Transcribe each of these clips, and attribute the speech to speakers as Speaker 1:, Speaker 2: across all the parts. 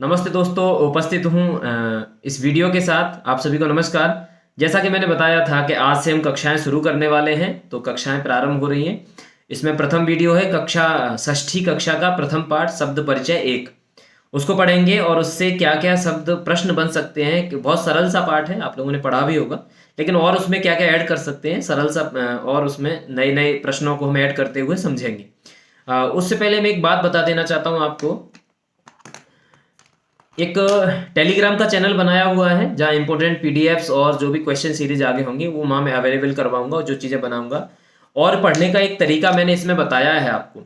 Speaker 1: नमस्ते दोस्तों, उपस्थित हूँ इस वीडियो के साथ। आप सभी को नमस्कार। जैसा कि मैंने बताया था कि आज से हम कक्षाएं शुरू करने वाले हैं, तो कक्षाएं प्रारंभ हो रही हैं। इसमें प्रथम वीडियो है कक्षा षष्ठी कक्षा का प्रथम पाठ शब्द परिचय 1। उसको पढ़ेंगे और उससे क्या क्या शब्द प्रश्न बन सकते हैं। कि बहुत सरल सा पाठ है, आप लोगों ने पढ़ा भी होगा, लेकिन और उसमें क्या क्या ऐड कर सकते हैं सरल सा, और उसमें नए नए प्रश्नों को हम ऐड करते हुए समझेंगे। उससे पहले मैं एक बात बता देना चाहता हूँ आपको। एक टेलीग्राम का चैनल बनाया हुआ है जहाँ इंपॉर्टेंट पीडीएफ्स और जो भी क्वेश्चन सीरीज आगे होंगी वो वहाँ मैं अवेलेबल करवाऊंगा, और जो चीज़ें बनाऊंगा। और पढ़ने का एक तरीका मैंने इसमें बताया है आपको।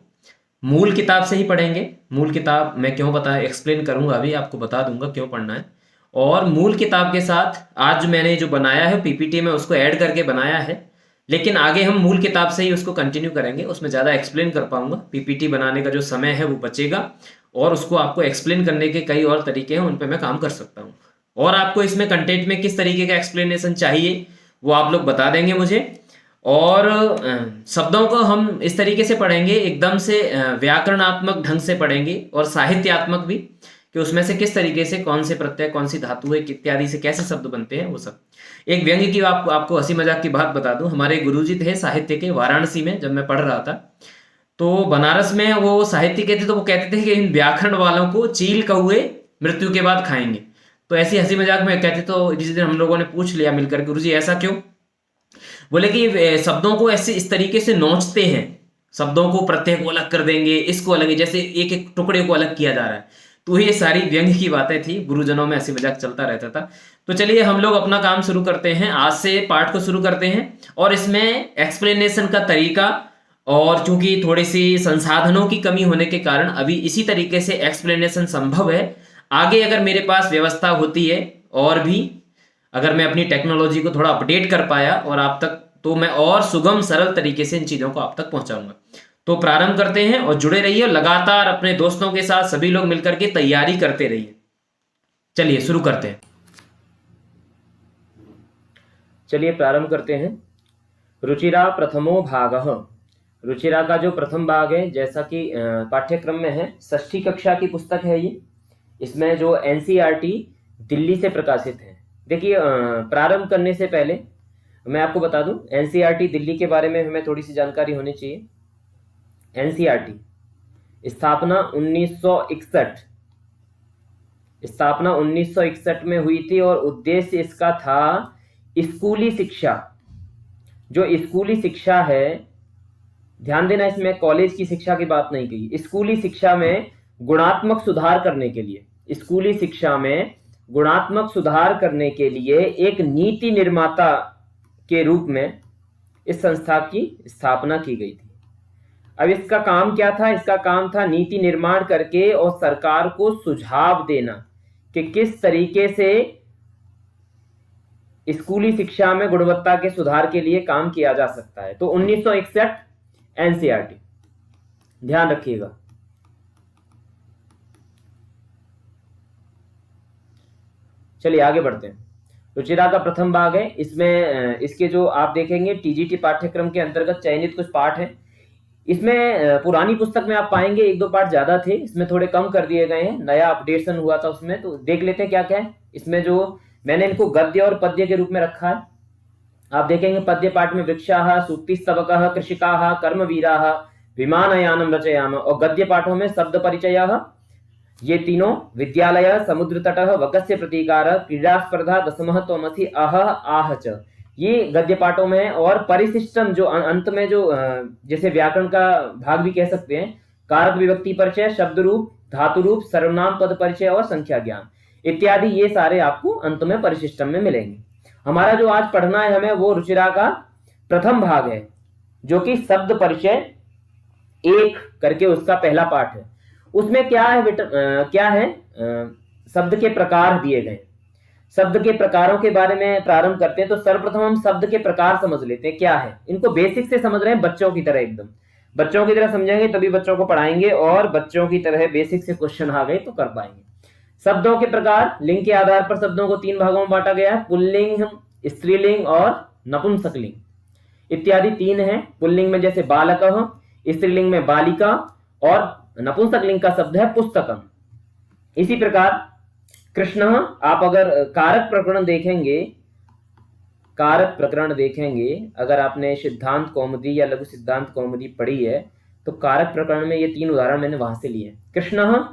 Speaker 1: मूल किताब से ही पढ़ेंगे। मूल किताब मैं क्यों बता एक्सप्लेन करूंगा, अभी आपको बता दूंगा क्यों पढ़ना है। और मूल किताब के साथ आज जो मैंने जो बनाया है पीपीटी में, उसको ऐड करके बनाया है। लेकिन आगे हम मूल किताब से ही उसको कंटिन्यू करेंगे, उसमें ज़्यादा एक्सप्लेन कर पाऊंगा। पीपीटी बनाने का जो समय है वो बचेगा, और उसको आपको एक्सप्लेन करने के कई और तरीके हैं, उन पे मैं काम कर सकता हूँ। और आपको इसमें कंटेंट में किस तरीके का एक्सप्लेनेशन चाहिए वो आप लोग बता देंगे मुझे। और शब्दों को हम इस तरीके से पढ़ेंगे, एकदम से व्याकरणात्मक ढंग से पढ़ेंगे, और साहित्यात्मक भी, कि उसमें से किस तरीके से कौन से प्रत्यय, कौन सी धातु है इत्यादि से कैसे शब्द बनते हैं वो सब। एक व्यंग्य की आपको हंसी मजाक की बात बता दूं। हमारे गुरुजी थे साहित्य के, वाराणसी में जब मैं पढ़ रहा था, तो बनारस में वो साहित्य के थे, तो वो कहते थे कि इन व्याकरण वालों को चील कौए मृत्यु के बाद खाएंगे। तो ऐसी हंसी मजाक में कहते, तो जिस दिन हम लोगों ने पूछ लिया मिलकर, गुरुजी ऐसा क्यों? बोले कि शब्दों को ऐसे इस तरीके से नोचते हैं, शब्दों को प्रत्यय को अलग कर देंगे, इसको अलग, जैसे एक एक टुकड़े को अलग किया जा रहा है। तो ये सारी व्यंग्य की बातें थी, गुरुजनों में हंसी मजाक चलता रहता था। तो चलिए हम लोग अपना काम शुरू करते हैं, आज से पाठ को शुरू करते हैं। और इसमें एक्सप्लेनेशन का तरीका, और चूंकि थोड़ी सी संसाधनों की कमी होने के कारण अभी इसी तरीके से एक्सप्लेनेशन संभव है। आगे अगर मेरे पास व्यवस्था होती है, और भी अगर मैं अपनी टेक्नोलॉजी को थोड़ा अपडेट कर पाया और आप तक, तो मैं और सुगम सरल तरीके से इन चीज़ों को आप तक पहुंचाऊंगा। तो प्रारंभ करते हैं, और जुड़े रहिए लगातार अपने दोस्तों के साथ, सभी लोग मिलकर के तैयारी करते रहिए। चलिए शुरू करते हैं। चलिए प्रारंभ करते हैं। रुचिरा प्रथमो भागः। रुचिरा का जो प्रथम भाग है, जैसा कि पाठ्यक्रम में है, षष्ठी कक्षा की पुस्तक है ये। इसमें जो एनसीईआरटी दिल्ली से प्रकाशित है। देखिए, प्रारंभ करने से पहले मैं आपको बता दूं, एनसीईआरटी दिल्ली के बारे में हमें थोड़ी सी जानकारी होनी चाहिए। एनसीईआरटी स्थापना 1961, स्थापना 1961 में हुई थी, और उद्देश्य इसका था स्कूली शिक्षा। जो स्कूली शिक्षा है, ध्यान देना, इसमें कॉलेज की शिक्षा की बात नहीं कही, स्कूली शिक्षा में गुणात्मक सुधार करने के लिए, स्कूली शिक्षा में गुणात्मक सुधार करने के लिए एक नीति निर्माता के रूप में इस संस्था की स्थापना की गई थी। अब इसका काम क्या था? इसका काम था नीति निर्माण करके और सरकार को सुझाव देना कि किस तरीके से स्कूली शिक्षा में गुणवत्ता के सुधार के लिए काम किया जा सकता है। तो 1961 एनसीईआरटी, ध्यान रखिएगा। चलिए आगे बढ़ते हैं। रुचिरा का प्रथम भाग है। इसमें इसके जो आप देखेंगे टीजीटी पाठ्यक्रम के अंतर्गत चयनित कुछ पाठ हैं। इसमें पुरानी पुस्तक में आप पाएंगे एक दो पाठ ज्यादा थे, इसमें थोड़े कम कर दिए गए हैं, नया अपडेशन हुआ था उसमें। तो देख लेते हैं क्या क्या है इसमें। जो मैंने इनको गद्य और पद्य के रूप में रखा है। आप देखेंगे पद्य पाठ में वृक्षाः, सूक्तिस्तवकः, कृषिकाः, कर्मवीराः, विमानयानम रचयाम, और गद्य पाठों में शब्द परिचयः, ये तीनों, विद्यालय, समुद्र तटः, वकस्य प्रतीकार, क्रीड़ा स्पर्धा, दशमः त्वमसि, अह आह च, ये गद्य पाठों में। और परिशिष्टम, जो अंत में जो जैसे व्याकरण का भाग भी कह सकते हैं, कारक विभक्ति परिचय, शब्द रूप, धातु रूप, सर्वनाम पद परिचय और संख्या ज्ञान इत्यादि, ये सारे आपको अंत में परिशिष्टम में मिलेंगे। हमारा जो आज पढ़ना है हमें, वो रुचिरा का प्रथम भाग है, जो कि शब्द परिचय 1 करके उसका पहला पाठ है। उसमें क्या है, शब्द के प्रकार दिए गए। शब्द के प्रकारों के बारे में प्रारंभ करते हैं। तो सर्वप्रथम हम शब्द के प्रकार समझ लेते हैं क्या है। इनको बेसिक से समझ रहे हैं, बच्चों की तरह, एकदम बच्चों की तरह समझेंगे तभी बच्चों को पढ़ाएंगे, और बच्चों की तरह बेसिक से क्वेश्चन आ गए तो कर पाएंगे। शब्दों के प्रकार, लिंग के आधार पर शब्दों को 3 भागों में बांटा गया है, पुल्लिंग, स्त्रीलिंग और नपुंसकलिंग इत्यादि 3 हैं। पुल्लिंग में जैसे बालकः, स्त्रीलिंग में बालिका, और नपुंसकलिंग का शब्द है पुस्तकम। इसी प्रकार कृष्ण, आप अगर कारक प्रकरण देखेंगे, अगर आपने सिद्धांत कौमुदी या लघु सिद्धांत कौमुदी पढ़ी है तो कारक प्रकरण में ये 3 उदाहरण मैंने वहां से लिए। कृष्ण,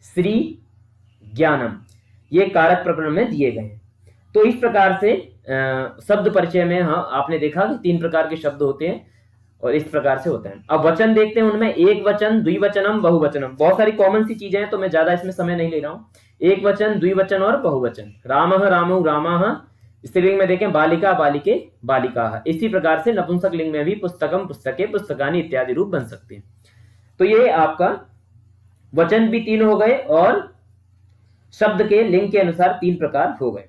Speaker 1: श्री, ज्ञानम, ये कारक प्रकरण में दिए गए हैं। तो इस प्रकार से शब्द परिचय में आपने देखा कि 3 प्रकार के शब्द होते हैं और इस प्रकार से होता है। अब वचन देखते हैं, उनमें एक वचन, द्विवचनम, बहुवचनम, बहुत सारी कॉमन सी चीजें हैं तो मैं ज्यादा इसमें समय नहीं ले रहा हूं। एक वचन, द्विवचन और बहुवचन। रामः, रामौ, रामाः, स्त्रीलिंग में देखें बालिका, बालिके, बालिकाः। इसी प्रकार से नपुंसक लिंग में भी पुस्तकम, पुस्तके, पुस्तकानि इत्यादि रूप बन सकते हैं। तो ये आपका वचन भी 3 हो गए और शब्द के लिंग के अनुसार 3 प्रकार हो गए।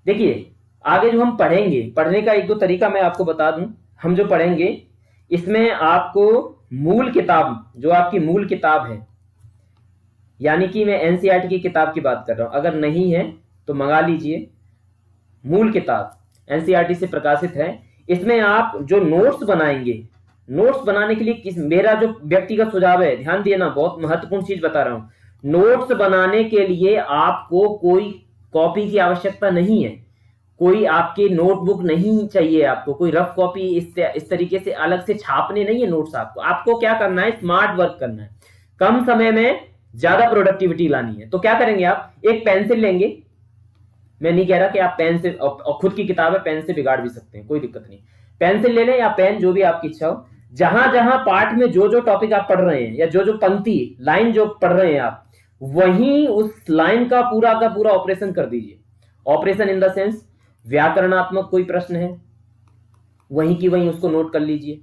Speaker 1: देखिए आगे जो हम पढ़ेंगे, पढ़ने का 1-2 तरीका मैं आपको बता दूं। हम जो पढ़ेंगे इसमें आपको मूल किताब, जो आपकी मूल किताब है, यानी कि मैं एनसीईआरटी की किताब की बात कर रहा हूं, अगर नहीं है तो मंगा लीजिए। मूल किताब एनसीईआरटी से प्रकाशित है। इसमें आप जो नोट्स बनाएंगे, नोट्स बनाने के लिए मेरा जो व्यक्तिगत सुझाव है, ध्यान दिए ना, बहुत महत्वपूर्ण चीज बता रहा हूं। नोट्स बनाने के लिए आपको कोई कॉपी की आवश्यकता नहीं है, कोई आपकी नोटबुक नहीं चाहिए, आपको कोई रफ कॉपी इस तरीके से अलग से छापने नहीं है नोट्स। आपको क्या करना है, स्मार्ट वर्क करना है, कम समय में ज्यादा प्रोडक्टिविटी लानी है। तो क्या करेंगे, आप एक पेंसिल लेंगे, मैं नहीं कह रहा कि आप पेन से, और खुद की किताब है पेन से बिगाड़ भी सकते हैं, कोई दिक्कत नहीं, पेंसिल ले लें या पेन, जो भी आपकी इच्छा हो। जहां जहां पाठ में जो जो टॉपिक आप पढ़ रहे हैं या जो जो पंक्ति लाइन जो पढ़ रहे हैं आप, वहीं उस लाइन का पूरा ऑपरेशन कर दीजिए। ऑपरेशन इन द सेंस व्याकरणात्मक कोई प्रश्न है, वहीं की वहीं उसको नोट कर लीजिए।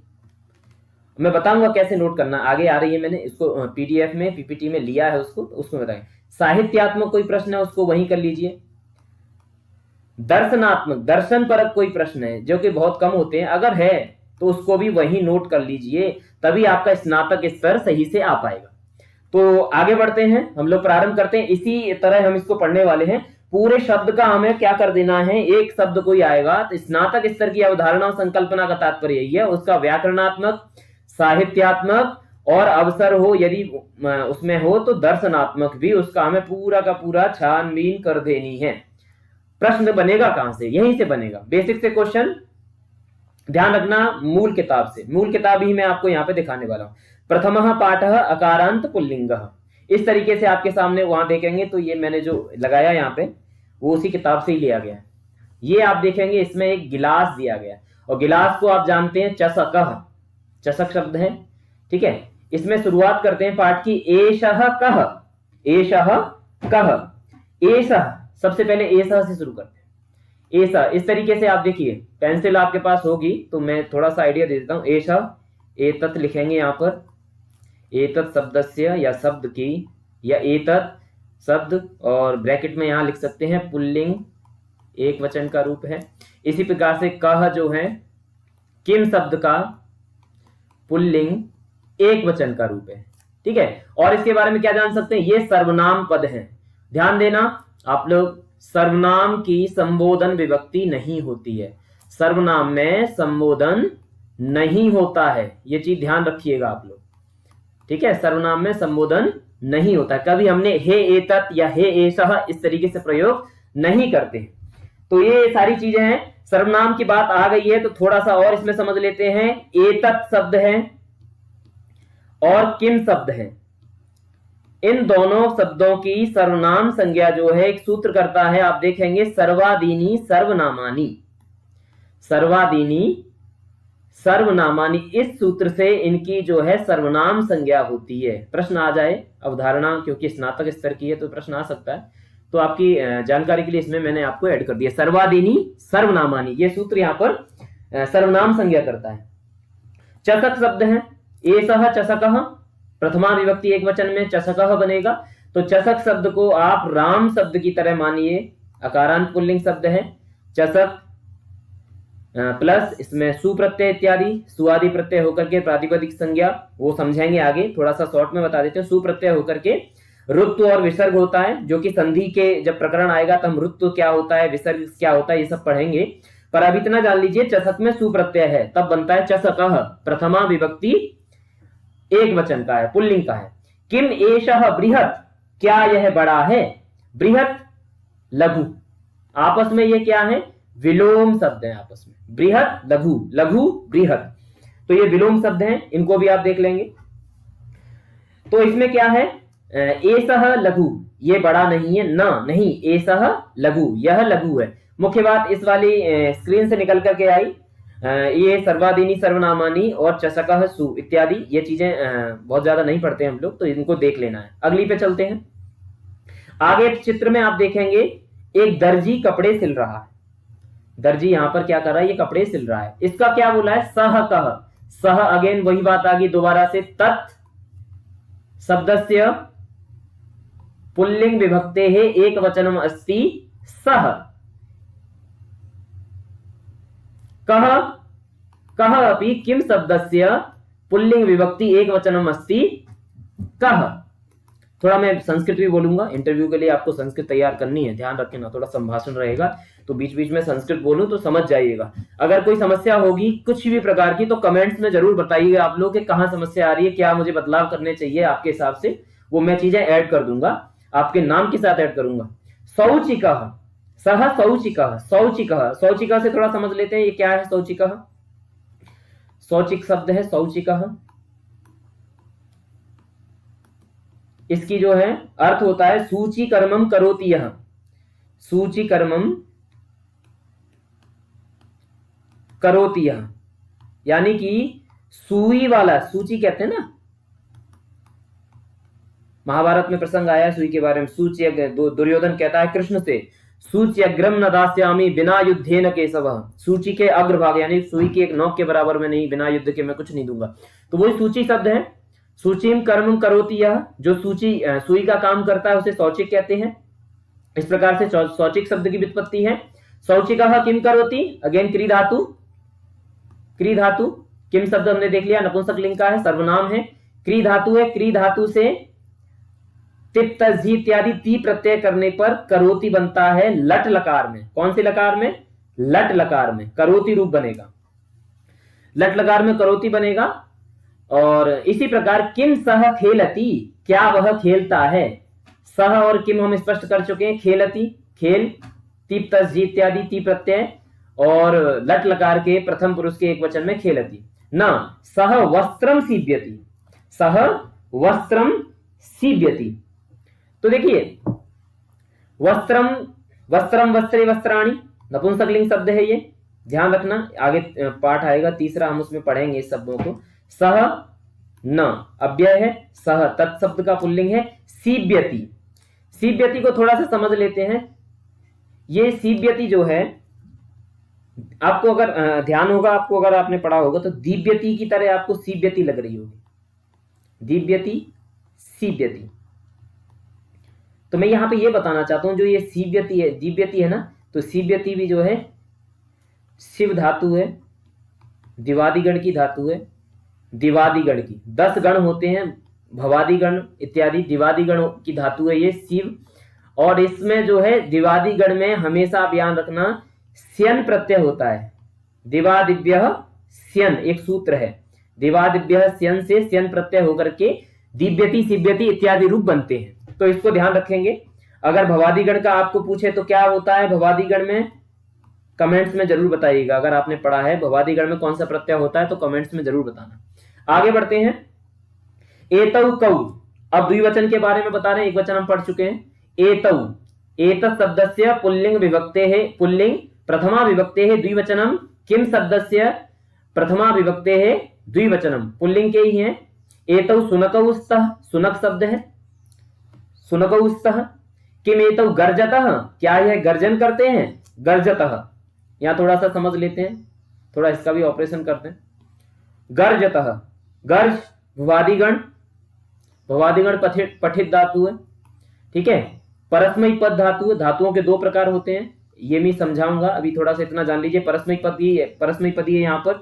Speaker 1: मैं बताऊंगा कैसे नोट करना, आगे आ रही है, मैंने इसको पीडीएफ में, पीपीटी में लिया है, उसको बताएंगे। साहित्यात्मक कोई प्रश्न है उसको वहीं कर लीजिए। दर्शनात्मक, दर्शन परक कोई प्रश्न है जो कि बहुत कम होते हैं, अगर है तो उसको भी वहीं नोट कर लीजिए, तभी आपका स्नातक स्तर सही से आ पाएगा। तो आगे बढ़ते हैं, हम लोग प्रारंभ करते हैं। इसी तरह हम इसको पढ़ने वाले हैं। पूरे शब्द का हमें क्या कर देना है, एक शब्द कोई आएगा तो स्नातक स्तर की अवधारणा और संकल्पना का तात्पर्य यही है, उसका व्याकरणात्मक, साहित्यात्मक और अवसर हो यदि उसमें हो तो दर्शनात्मक भी, उसका हमें पूरा का पूरा छानबीन कर देनी है। प्रश्न बनेगा कहां से, यहीं से बनेगा, बेसिक से क्वेश्चन। ध्यान रखना मूल किताब से, मूल किताब ही मैं आपको यहाँ पे दिखाने वाला हूं। प्रथमः पाठः अकारांत पुल्लिंगः, इस तरीके से आपके सामने वहां देखेंगे तो ये मैंने जो लगाया यहाँ पे वो उसी किताब से ही लिया गया है। ये आप देखेंगे इसमें एक गिलास दिया गया है और गिलास को आप जानते हैं चषकः, चषक शब्द है, ठीक है। इसमें शुरुआत करते हैं पाठ की, एषः कः, एषः कः, एषः, सबसे पहले एषः से शुरू करते हैं। एषः, इस तरीके से आप देखिए, पेंसिल आपके पास होगी तो मैं थोड़ा सा आइडिया दे देता हूं। एषः, एतत् लिखेंगे यहाँ पर, एतत् शब्दस्य या शब्द की, या एतत् शब्द और ब्रैकेट में यहां लिख सकते हैं पुल्लिंग, एक वचन का रूप है। इसी प्रकार से कह जो है किम शब्द का पुल्लिंग एक वचन का रूप है, ठीक है। और इसके बारे में क्या जान सकते हैं, ये सर्वनाम पद है। ध्यान देना आप लोग, सर्वनाम की संबोधन विभक्ति नहीं होती है, सर्वनाम में संबोधन नहीं होता है, ये चीज ध्यान रखिएगा आप लोग, ठीक है। सर्वनाम में संबोधन नहीं होता, कभी हमने हे एतत् या हे एषः इस तरीके से प्रयोग नहीं करते। तो ये सारी चीजें हैं। सर्वनाम की बात आ गई है तो थोड़ा सा और इसमें समझ लेते हैं। एतत् शब्द है और किम शब्द है, इन दोनों शब्दों की सर्वनाम संज्ञा जो है एक सूत्र करता है, आप देखेंगे सर्वादीनी सर्वनामानी, सर्वादीनी सर्वनामानी, इस सूत्र से इनकी जो है सर्वनाम संज्ञा होती है। प्रश्न आ जाए, अवधारणा क्योंकि स्नातक स्तर की है तो प्रश्न आ सकता है, तो आपकी जानकारी के लिए इसमें मैंने आपको ऐड कर दिया, सर्वादीनी सर्वनामानी, ये सूत्र यहाँ पर सर्वनाम संज्ञा करता है। चषक शब्द है, एषः चषकः, प्रथमा विभक्ति एक वचन में चषकः बनेगा, तो चषक शब्द को आप राम शब्द की तरह मानिए, अकारांत पुल्लिंग शब्द है। चषक प्लस इसमें सुप्रत्यय इत्यादि, सुआदि प्रत्यय होकर के प्रातिपदिक संज्ञा, वो समझेंगे आगे, थोड़ा सा शॉर्ट में बता देते हैं। सुप्रत्यय होकर के रुत्व और विसर्ग होता है, जो कि संधि के जब प्रकरण आएगा तो हम रुत्व क्या होता है, विसर्ग क्या होता है, ये सब पढ़ेंगे। पर अब इतना जान लीजिए, चषक में सुप्रत्यय है तब बनता है चषकः, प्रथमा विभक्ति एक वचन का है, पुल्लिंग का है। किम एषः बृहत्, क्या यह बड़ा है? बृहत, लघु, आपस में ये क्या है? विलोम शब्द है आपस में। बृहत, लघु, लघु, बृहत, तो ये विलोम शब्द हैं, इनको भी आप देख लेंगे। तो इसमें क्या है? एसह लघु, ये बड़ा नहीं है, ना नहीं, एसह लघु, यह लघु है। मुख्य बात इस वाली स्क्रीन से निकल करके आई, ये सर्वादीनी सर्वनामानी और चषकः सु इत्यादि ये चीजें बहुत ज्यादा नहीं पढ़ते हम लोग, तो इनको देख लेना है। अगली पे चलते हैं। आगे चित्र में आप देखेंगे एक दर्जी कपड़े सिल रहा है। दर्जी यहां पर क्या कर रहा है? ये कपड़े सिल रहा है। इसका क्या बोला है? सह कह, सह, अगेन वही बात आ गई दोबारा से। तत् शब्दस्य पुल्लिंग विभक्ते है एक वचनम अस्ति सह। कह, कह अपि किम शब्दस्य पुल्लिंग विभक्ति एक वचनम अस्ति कह। थोड़ा मैं संस्कृत भी बोलूंगा, इंटरव्यू के लिए आपको संस्कृत तैयार करनी है, ध्यान रखें ना, थोड़ा संभाषण रहेगा, तो बीच बीच में संस्कृत बोलूं तो समझ जाइएगा। अगर कोई समस्या होगी कुछ भी प्रकार की तो कमेंट्स में जरूर बताइएगा आप लोग कि कहाँ समस्या आ रही है, क्या मुझे बदलाव करने चाहिए आपके हिसाब से, वो मैं चीजें ऐड कर दूंगा, आपके नाम के साथ ऐड करूंगा। शौचिकः, सह शौचिकः, शौचिकः, शौचिकः से थोड़ा समझ लेते हैं ये क्या है। शौचिकः शौचिक शब्द है, शौचिकः, इसकी जो है अर्थ होता है सूची कर्मम करोति यह, सूची कर्मम करोति यह, यानी कि सुई वाला, सूची कहते हैं ना, महाभारत में प्रसंग आया है सुई के बारे में। सूची, दुर्योधन कहता है कृष्ण से, सूची अग्रम न दास्यामि बिना युद्धेन केशवः, सूची के अग्रभाग यानी सुई की एक नोक के बराबर में नहीं, बिना युद्ध के मैं कुछ नहीं दूंगा। तो वही सूची शब्द है। सूचीम कर्मम करोति यह, जो सूची सुई का काम करता है उसे शौचिक कहते हैं। इस प्रकार से शौचिक शब्द की व्युत्पत्ति है। शौचिकः किम करोति, अगेन क्री धातु, क्री धातु, किम शब्द हमने देख लिया, नपुंसक लिंग का है, सर्वनाम है, क्री धातु है। क्री धातु से तिप तजी इत्यादि ती प्रत्यय करने पर करोति बनता है लट लकार में। कौन से लकार में? लट लकार में करोति रूप बनेगा, लट लकार में करोति बनेगा। और इसी प्रकार किम सह खेलती, क्या वह खेलता है। सह और किम हम स्पष्ट कर चुके हैं, खेलती खेल, तीप तजी इत्यादि ती प्रत्यय, और लट लकार के प्रथम पुरुष के एक वचन में खेलती। न सह वस्त्रम सीव्यति, सह वस्त्रम सीव्यति। तो देखिए वस्त्रम, वस्त्रम, वस्त्रे, वस्त्राणि नपुंसक लिंग शब्द है ये, ध्यान रखना, आगे पाठ आएगा तीसरा, हम उसमें पढ़ेंगे इस शब्दों को। सह न अव्यय है, सह तत्शब्द का पुल्लिंग है। सीव्यति, सीव्यति को थोड़ा सा समझ लेते हैं। ये सीव्यति जो है, आपको अगर ध्यान होगा, आपको अगर आपने पढ़ा होगा तो दिव्यति की तरह आपको सीव्यति लग रही होगी, दिव्यति, सीव्यति। तो मैं यहां पे ये बताना चाहता हूं, जो ये सीव्यति है, दिव्यति है ना, तो सीव्यति भी जो है शिव धातु है, दिवादिगण की धातु है, दिवादिगण की 10 गण होते हैं, भवादिगण इत्यादि, दिवादिगण की धातु है ये शिव। और इसमें जो है दिवादिगण में हमेशा आप ध्यान रखना स्यन प्रत्यय होता है, दिवादिव्यः स्यन एक सूत्र है, दिवादिव्यः स्यन से स्यन प्रत्यय होकर के दिव्यति, सिव्यति इत्यादि रूप बनते हैं। तो इसको ध्यान रखेंगे। अगर भवादिगण का आपको पूछे तो क्या होता है भवादिगण में, कमेंट्स में जरूर बताइएगा। अगर आपने पढ़ा है भवादिगण में कौन सा प्रत्यय होता है तो कमेंट्स में जरूर बताना। आगे बढ़ते हैं। एतौ कौ, अब द्विवचन के बारे में बता रहे हैं, एक वचन हम पढ़ चुके हैं। एतौ, एतत् शब्दस्य पुल्लिंग विभक्ते है, पुल्लिंग प्रथमा विभक्ते है द्विवचनम, किम शब्दस्य प्रथमा विभक्ते है द्विवचनम, पुल्लिंग के ही हैं। एतौ सुनकौ स्तः, सुनक शब्द है, सुनकौ स्तः। किम एतौ गर्जतः, क्या यह गर्जन करते हैं, गर्जतः। यहां थोड़ा सा समझ लेते हैं, थोड़ा इसका भी ऑपरेशन करते हैं। गर्जतः, गर्ज भवादिगण, भवादिगण पठित धातु है, ठीक है। परस्मैक पद धातु है, धातुओं के 2 प्रकार होते हैं, ये मैं समझाऊंगा, अभी थोड़ा सा इतना जान लीजिए। परस्मैक पदी है, परस्मैक पदी है यहाँ पर,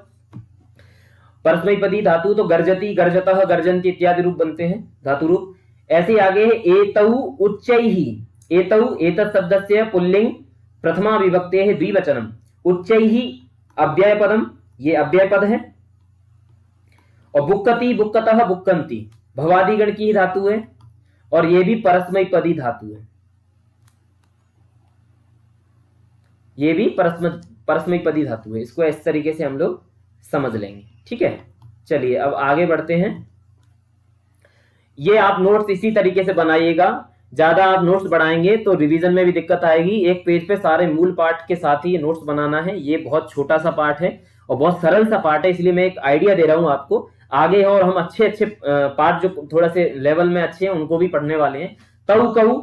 Speaker 1: परस्मैक पदी धातु तो गर्जती, गर्जतः, गर्जन्ति इत्यादि रूप बनते हैं धातु रूप। ऐसे आगे है एतौ उच्चैहि, एतौ एतत् शब्दस्य पुल्लिंग प्रथमा विभक्ते है द्विवचनम, उच्चैहि अव्यय पदम, ये अव्यय पद है। और बुक्कति, बुक्कतः, बुक्कन्ति भवादिगण की धातु है। और ये भी परस्मैपदी धातु है, ये भी परस्मैपदी धातु है। इसको इस तरीके से हम लोग समझ लेंगे, ठीक है। चलिए अब आगे बढ़ते हैं। ये आप नोट्स इसी तरीके से बनाइएगा। ज्यादा आप नोट्स बढ़ाएंगे तो रिवीजन में भी दिक्कत आएगी। एक पेज पे सारे मूल पार्ट के साथ ही ये नोट्स बनाना है। ये बहुत छोटा सा पार्ट है और बहुत सरल सा पार्ट है, इसलिए मैं एक आइडिया दे रहा हूं आपको। आगे और हम अच्छे अच्छे पार्ट जो थोड़ा से लेवल में अच्छे हैं उनको भी पढ़ने वाले हैं। तऊ कहू,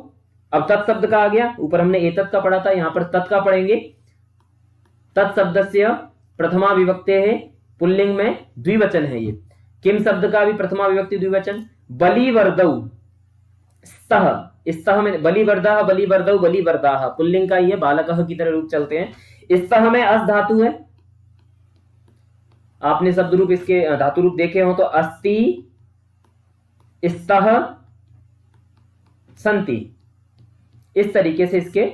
Speaker 1: अब तत्शब्द का आ गया। ऊपर हमने एतत् का पढ़ा था, यहाँ पर तत् का पढ़ेंगे। तत्शब्दस्य प्रथमा विभक्ते है, पुल्लिंग में द्विवचन है ये। किम शब्द का भी प्रथमा विभक्ति द्विवचन। बलिवर्दऊ, स्तः, स्तः में बलिवर्दः, बलिवर्दऊ, बलिवर्दाः, पुल्लिंग का ही है, बालकः की तरह रूप चलते हैं। स्तः में अस धातु है। आपने शब्द रूप इसके धातु रूप देखे हो तो अस्ति, स्तः, सन्ति, इस तरीके से इसके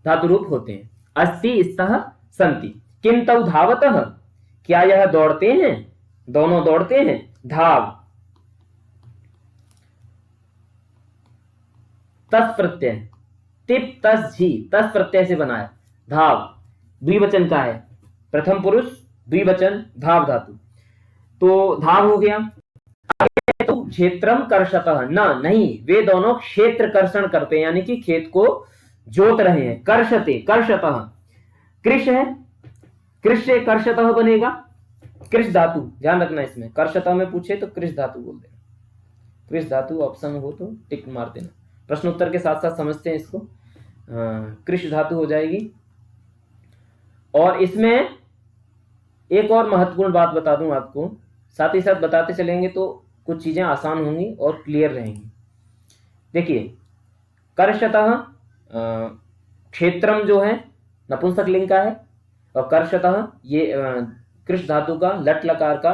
Speaker 1: धातु रूप होते हैं। अस्ति, स्तः, सन्ति। किम तौ धावतः, क्या यह दौड़ते हैं, दोनों दौड़ते हैं। धाव, तस् प्रत्यय, तिप तस झी, तस प्रत्यय से बना है। धाव द्विवचन का है, प्रथम पुरुष द्विवचन, धाव धातु। तो धाव हो गया। तो क्षेत्रम कर्षतः, ना नहीं, वे दोनों क्षेत्र कर्षण करते हैं, यानी कि खेत को जोत रहे हैं। कर्षते, कर्षतः। कृष है, कृष से कर्षतः बनेगा। कृष धातु, ध्यान रखना इसमें, कर्षतः में पूछे तो कृष धातु बोल देना। कृष धातु ऑप्शन हो तो टिक मार देना। प्रश्न उत्तर के साथ साथ समझते हैं इसको। कृष धातु हो जाएगी। और इसमें एक और महत्वपूर्ण बात बता दूं आपको, साथ ही साथ बताते चलेंगे तो कुछ चीजें आसान होंगी और क्लियर रहेंगी। देखिए, कर्षतः क्षेत्रम जो है नपुंसक लिंग का है, और कर्षतः ये कृष धातु का लट लकार का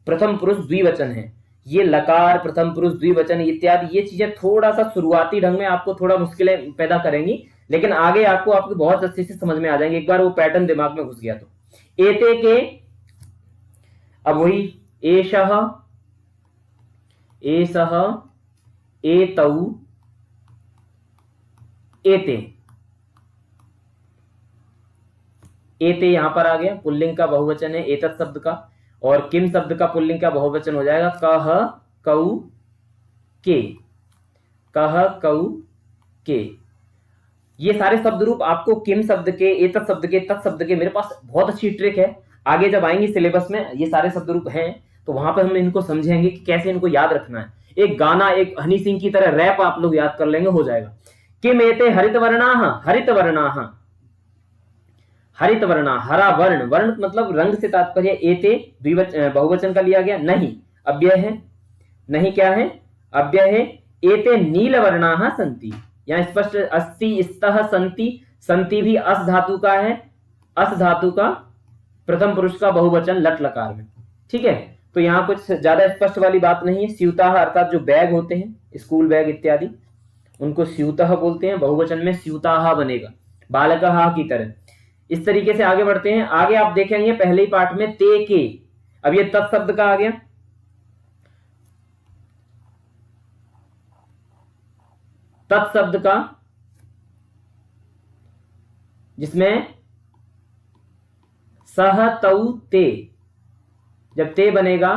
Speaker 1: प्रथम पुरुष द्विवचन है। ये लकार, प्रथम पुरुष द्विवचन इत्यादि ये चीजें थोड़ा सा शुरुआती ढंग में आपको थोड़ा मुश्किलें पैदा करेंगी, लेकिन आगे आपको बहुत अच्छे से समझ में आ जाएंगे एक बार वो पैटर्न दिमाग में घुस गया तो। एते के, अब वही एषः, एषः, एतौ, एते, एते यहां पर आ गया, पुल्लिंग का बहुवचन है एतत् शब्द का। और किम शब्द का पुल्लिंग का बहुवचन हो जाएगा कह, कऊ, के, कह, कऊ, के। ये सारे शब्द रूप आपको किम शब्द के, एतत् शब्द के, तत् शब्द के, मेरे पास बहुत अच्छी ट्रिक है। आगे जब आएंगे सिलेबस में ये सारे शब्द रूप हैं तो वहां पर हम इनको समझेंगे कि कैसे इनको याद रखना है। एक गाना, एक हनी सिंह की तरह रैप आप लोग याद कर लेंगे, हो जाएगा। किम एते हरित वर्णाः, हरित वर्णाः, हरित वर्णा, हरा वर्ण, वर्ण मतलब रंग से तात्पर्य। एते बहुवचन का लिया गया। नहीं अव्यय है, नहीं क्या है, अव्यय है। एते नील वर्णाः सन्ति, यहाँ स्पष्ट अस्ति, स्तः, सन्ति, सन्ति भी अस धातु का है, अस धातु का प्रथम पुरुष का बहुवचन लट लकार में, ठीक है। तो यहाँ कुछ ज्यादा स्पष्ट वाली बात नहीं है। स्यूताः अर्थात जो बैग होते हैं, स्कूल बैग इत्यादि, उनको स्यूतः बोलते हैं, बहुवचन में स्यूताः बनेगा, बालकः की तरह। इस तरीके से आगे बढ़ते हैं। आगे आप देखेंगे पहले ही पार्ट में ते के, अब ये तत् शब्द का आ गया। तत् शब्द का, जिसमें सह, तौ, ते, जब ते बनेगा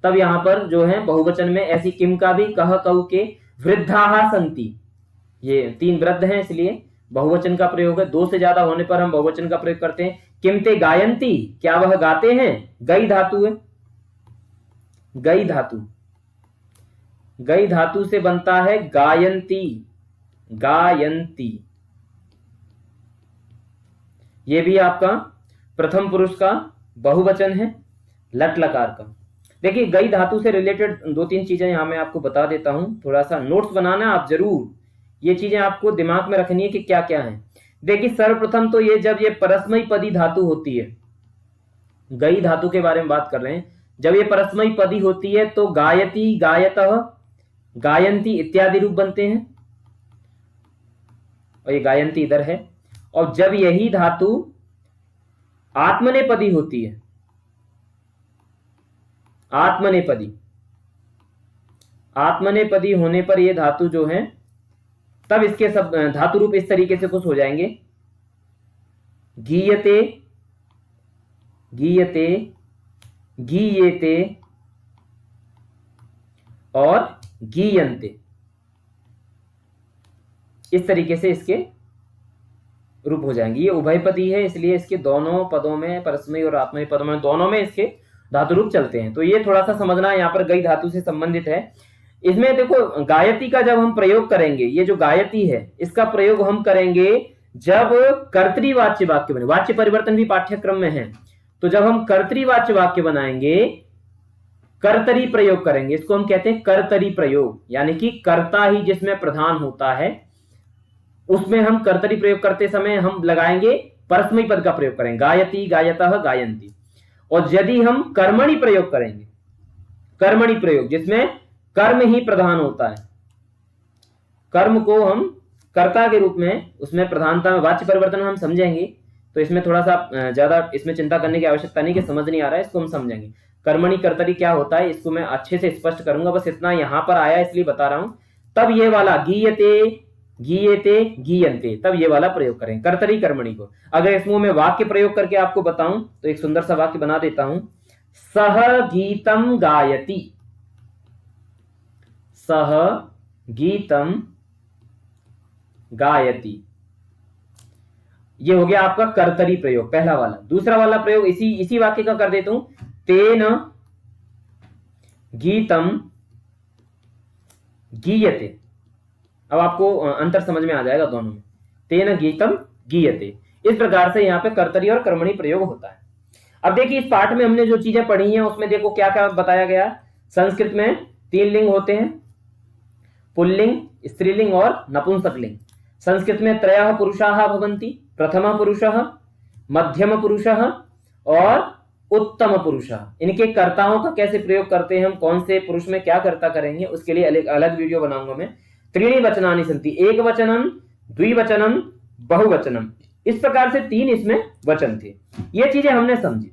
Speaker 1: तब यहां पर जो है बहुवचन में ऐसी किम का भी, कह, कऊ, के, वृद्धाः सन्ति, ये तीन वृद्ध हैं इसलिए बहुवचन का प्रयोग है। दो से ज्यादा होने पर हम बहुवचन का प्रयोग करते हैं। किम ते गायन्ति, क्या वह गाते हैं। गई धातु है, गई धातु, गई धातु से बनता है गायन्ति, गायन्ति। ये भी आपका प्रथम पुरुष का बहुवचन है लट लकार का। देखिए, गई धातु से रिलेटेड दो तीन चीजें यहां मैं आपको बता देता हूं। थोड़ा सा नोट्स बनाना आप जरूर, ये चीजें आपको दिमाग में रखनी है कि क्या क्या है। देखिए, सर्वप्रथम तो ये जब ये परस्मैपदी धातु होती है, गई धातु के बारे में बात कर रहे हैं, जब ये परस्मैपदी होती है तो गायति, गायतः, गायन्ति इत्यादि रूप बनते हैं, और ये गायन्ति इधर है। और जब यही धातु आत्मनेपदी होती है, आत्मनेपदी, आत्मनेपदी होने पर ये धातु जो है, तब इसके सब धातु रूप इस तरीके से कुछ हो जाएंगे, गीयते, गीयते, गीयेते और गीयन्ते। इस तरीके से इसके रूप हो जाएंगे। ये उभयपदी है, इसलिए इसके दोनों पदों में, परस्मयी और आत्मनेपदी पदों में, दोनों में इसके धातु रूप चलते हैं। तो ये थोड़ा सा समझना, यहाँ पर गई धातु से संबंधित है। इसमें देखो गायति का जब हम प्रयोग करेंगे, ये जो गायति है इसका प्रयोग हम करेंगे जब कर्तृवाच्य वाक्य बने। वाच्य परिवर्तन भी पाठ्यक्रम में है, तो जब हम कर्तृवाच्य वाक्य बनाएंगे, कर्तरी प्रयोग करेंगे, इसको हम कहते हैं कर्तरी प्रयोग, यानी कि कर्ता ही जिसमें प्रधान होता है, उसमें हम कर्तरी प्रयोग करते समय हम लगाएंगे परस्मयी पद का प्रयोग करेंगे, गायति, गायतः, गायन्ति। और यदि हम कर्मणि प्रयोग करेंगे, कर्मणि प्रयोग जिसमें कर्म ही प्रधान होता है, कर्म को हम कर्ता के रूप में, उसमें प्रधानता में वाच्य परिवर्तन हम समझेंगे। तो इसमें थोड़ा सा ज्यादा इसमें चिंता करने की आवश्यकता नहीं कि समझ नहीं आ रहा है, इसको हम समझेंगे। कर्मणि कर्तरी क्या होता है इसको मैं अच्छे से स्पष्ट करूंगा, बस इतना यहां पर आया इसलिए बता रहा हूं। तब ये वाला गीयते, गीयते, गीयन्ते, तब ये वाला प्रयोग करें कर्तरी कर्मणि को। अगर इसमें मैं वाक्य प्रयोग करके आपको बताऊं तो एक सुंदर सा वाक्य बना देता हूं, सह गीतम गायति, सह गीतम गायति। ये हो गया आपका कर्तरी प्रयोग, पहला वाला। दूसरा वाला प्रयोग इसी वाक्य का कर देता हूं, तेन गीतम गीयते। अब आपको अंतर समझ में आ जाएगा दोनों में, तेन गीतम गीयते। इस प्रकार से यहाँ पे कर्तरी और कर्मणि प्रयोग होता है। अब देखिए इस पाठ में हमने जो चीजें पढ़ी हैं उसमें देखो क्या क्या बताया गया। संस्कृत में 3 लिंग होते हैं, पुल्लिंग, स्त्रीलिंग और नपुंसकलिंग। संस्कृत में त्रयः पुरुषाः भवन्ति, प्रथमः पुरुषः, मध्यम पुरुषः और उत्तम पुरुषः। इनके कर्ताओं का कैसे प्रयोग करते हैं हम, कौन से पुरुष में क्या कर्ता करेंगे, उसके लिए अलग वीडियो बनाऊंगा मैं। त्रीणि वचनानि सन्ति, एक वचनम, द्विवचनम, बहुवचनम, इस प्रकार से 3 इसमें वचन थे। ये चीजें हमने समझी।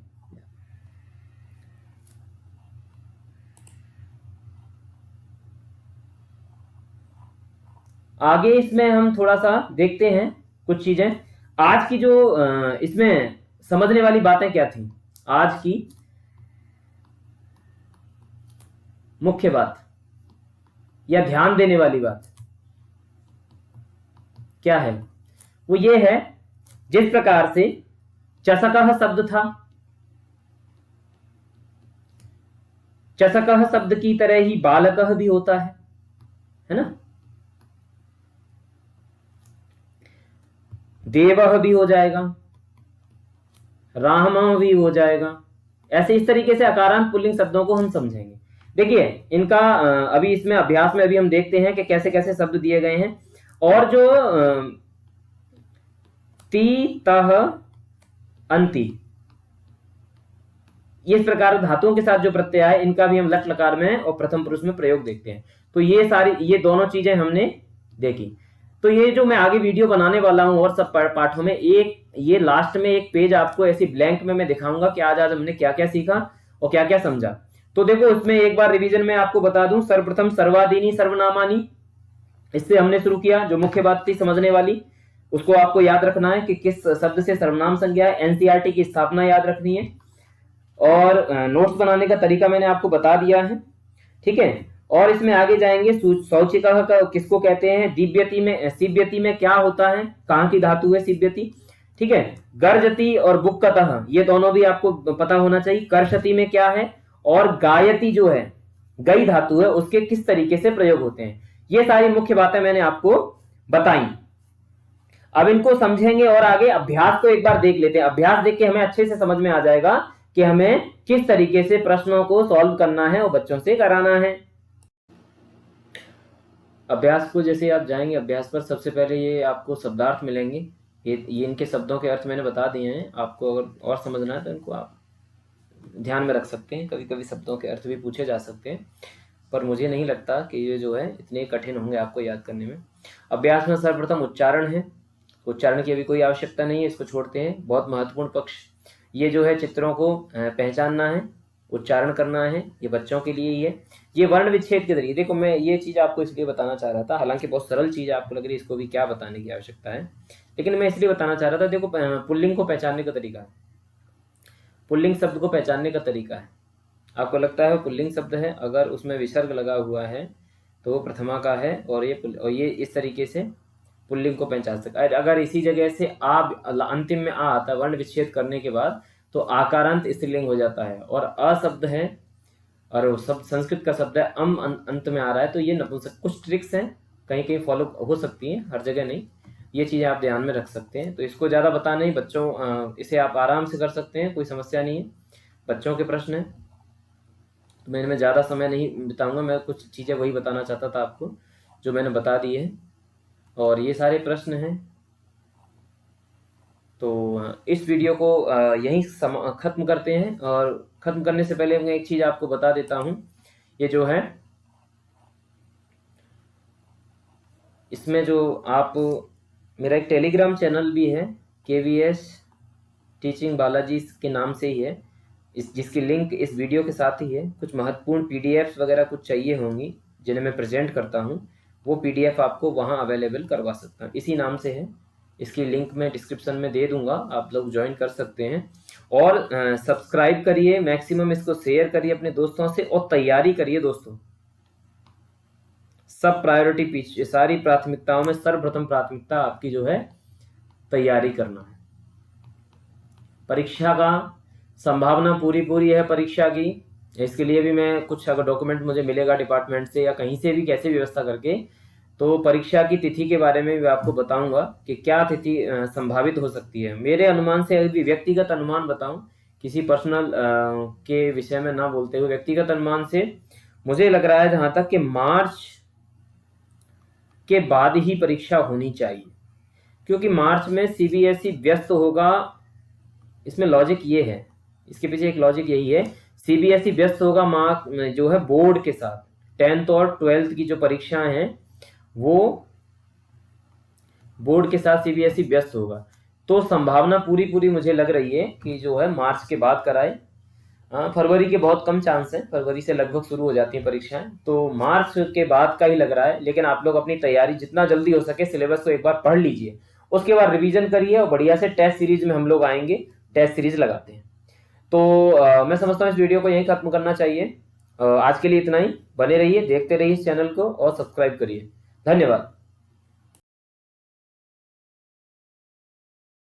Speaker 1: आगे इसमें हम थोड़ा सा देखते हैं कुछ चीजें। आज की जो इसमें समझने वाली बातें क्या थी, आज की मुख्य बात या ध्यान देने वाली बात क्या है, वो ये है, जिस प्रकार से चषकः शब्द था, चषकः शब्द की तरह ही बालकः भी होता है ना। देवः भी हो जाएगा, रामः भी हो जाएगा। ऐसे इस तरीके से अकारांत पुल्लिंग शब्दों को हम समझेंगे। देखिए इनका अभी इसमें अभ्यास में अभी हम देखते हैं कि कैसे कैसे शब्द दिए गए हैं। और जो ती, तह, अंति, इस प्रकार धातुओं के साथ जो प्रत्यय है इनका भी हम लट लकार में और प्रथम पुरुष में प्रयोग देखते हैं। तो ये दोनों चीजें हमने देखी। तो ये जो मैं आगे वीडियो बनाने वाला हूं और सब पाठों में, ये लास्ट में एक पेज आपको ऐसी ब्लैंक में मैं दिखाऊंगा कि आज हमने क्या क्या सीखा और क्या क्या समझा। तो देखो उसमें एक बार रिवीजन में आपको बता दूं, सर्वप्रथम सर्वादीनी सर्वनामानी, इससे हमने शुरू किया। जो मुख्य बात थी समझने वाली, उसको आपको याद रखना है कि किस शब्द से सर्वनाम संज्ञा है, एनसीईआरटी की स्थापना याद रखनी है, और नोट्स बनाने का तरीका मैंने आपको बता दिया है, ठीक है। और इसमें आगे जाएंगे, सौचिकः का किसको कहते हैं, दिव्यति में, सिव्यति में क्या होता है, कहाँ की धातु है सिव्यति, ठीक है। गर्जति और बुक्कतः ये दोनों भी आपको पता होना चाहिए। कर्षति में क्या है, और गायति जो है गई धातु है उसके किस तरीके से प्रयोग होते हैं, ये सारी मुख्य बातें मैंने आपको बताई। अब इनको समझेंगे और आगे अभ्यास को एक बार देख लेते हैं। अभ्यास देख के हमें अच्छे से समझ में आ जाएगा कि हमें किस तरीके से प्रश्नों को सॉल्व करना है और बच्चों से कराना है। अभ्यास को जैसे आप जाएंगे, अभ्यास पर सबसे पहले ये आपको शब्दार्थ मिलेंगे। ये इनके शब्दों के अर्थ मैंने बता दिए हैं। आपको अगर और समझना है तो इनको आप ध्यान में रख सकते हैं। कभी कभी शब्दों के अर्थ भी पूछे जा सकते हैं, पर मुझे नहीं लगता कि ये जो है इतने कठिन होंगे आपको याद करने में। अभ्यास में सर्वप्रथम उच्चारण है। उच्चारण की अभी कोई आवश्यकता नहीं है, इसको छोड़ते हैं। बहुत महत्वपूर्ण पक्ष ये जो है चित्रों को पहचानना है, उच्चारण करना है, ये बच्चों के लिए ही है। ये वर्ण विच्छेद के जरिए, देखो मैं ये चीज़ आपको इसलिए बताना चाह रहा था, हालांकि बहुत सरल चीज़ आपको लग रही है, इसको भी क्या बताने की आवश्यकता है, लेकिन मैं इसलिए बताना चाह रहा था। देखो पुल्लिंग को पहचानने का तरीका है, पुल्लिंग शब्द को पहचानने का तरीका है। आपको लगता है पुल्लिंग शब्द है, अगर उसमें विसर्ग लगा हुआ है तो प्रथमा का है, और ये इस तरीके से पुल्लिंग को पहचान सकता है। अगर इसी जगह से अंतिम में आ आता है वर्ण विच्छेद करने के बाद, तो आकारांत स्त्रीलिंग हो जाता है। और अ शब्द है, और वो शब्द संस्कृत का शब्द है, अंत में आ रहा है, तो ये नपुंसक। कुछ ट्रिक्स हैं, कहीं कहीं फॉलो हो सकती हैं, हर जगह नहीं। ये चीज़ें आप ध्यान में रख सकते हैं। तो इसको ज़्यादा बता नहीं बच्चों, इसे आप आराम से कर सकते हैं, कोई समस्या नहीं है। बच्चों के प्रश्न हैं तो मैं इनमें ज़्यादा समय नहीं बिताऊंगा। मैं कुछ चीज़ें वही बताना चाहता था आपको जो मैंने बता दी है, और ये सारे प्रश्न हैं। तो इस वीडियो को यहीं ख़त्म करते हैं। और ख़त्म करने से पहले मैं एक चीज़ आपको बता देता हूँ, ये जो है इसमें जो आप, मेरा एक टेलीग्राम चैनल भी है, KVS टीचिंग बालाजी के नाम से ही है, जिसकी लिंक इस वीडियो के साथ ही है। कुछ महत्वपूर्ण PDFs वगैरह कुछ चाहिए होंगी जिन्हें मैं प्रेजेंट करता हूँ, वो PDF आपको वहाँ अवेलेबल करवा सकता हूँ, इसी नाम से है। इसकी लिंक मैं डिस्क्रिप्शन में दे दूंगा, आप लोग ज्वाइन कर सकते हैं। और सब्सक्राइब करिए, मैक्सिमम इसको शेयर करिए अपने दोस्तों से, और तैयारी करिए दोस्तों। सब प्रायोरिटी पीछे, सारी प्राथमिकताओं में सर्वप्रथम प्राथमिकता आपकी जो है तैयारी करना है। परीक्षा का संभावना पूरी है परीक्षा की। इसके लिए भी मैं कुछ अगर डॉक्यूमेंट मुझे मिलेगा डिपार्टमेंट से या कहीं से भी, कैसे व्यवस्था करके, तो परीक्षा की तिथि के बारे में भी आपको बताऊंगा कि क्या तिथि संभावित हो सकती है। मेरे अनुमान से, अभी व्यक्तिगत अनुमान बताऊं, किसी पर्सनल के विषय में ना बोलते हुए, व्यक्तिगत अनुमान से मुझे लग रहा है जहां तक कि मार्च के बाद ही परीक्षा होनी चाहिए, क्योंकि मार्च में CBSE व्यस्त होगा। इसमें लॉजिक ये है, इसके पीछे एक लॉजिक यही है, CBSE व्यस्त होगा मार्च जो है बोर्ड के साथ। 10th और 12th की जो परीक्षाएं हैं वो बोर्ड के साथ CBSE व्यस्त होगा। तो संभावना पूरी मुझे लग रही है कि जो है मार्च के बाद कराए। फरवरी के बहुत कम चांस है, फरवरी से लगभग शुरू हो जाती है परीक्षाएं, तो मार्च के बाद का ही लग रहा है। लेकिन आप लोग अपनी तैयारी जितना जल्दी हो सके, सिलेबस को एक बार पढ़ लीजिए, उसके बाद रिवीजन करिए, और बढ़िया से टेस्ट सीरीज में हम लोग आएंगे, टेस्ट सीरीज लगाते हैं। तो मैं समझता हूँ इस वीडियो को यहीं खत्म करना चाहिए। आज के लिए इतना ही। बने रहिए, देखते रहिए इस चैनल को, और सब्सक्राइब करिए। धन्यवाद।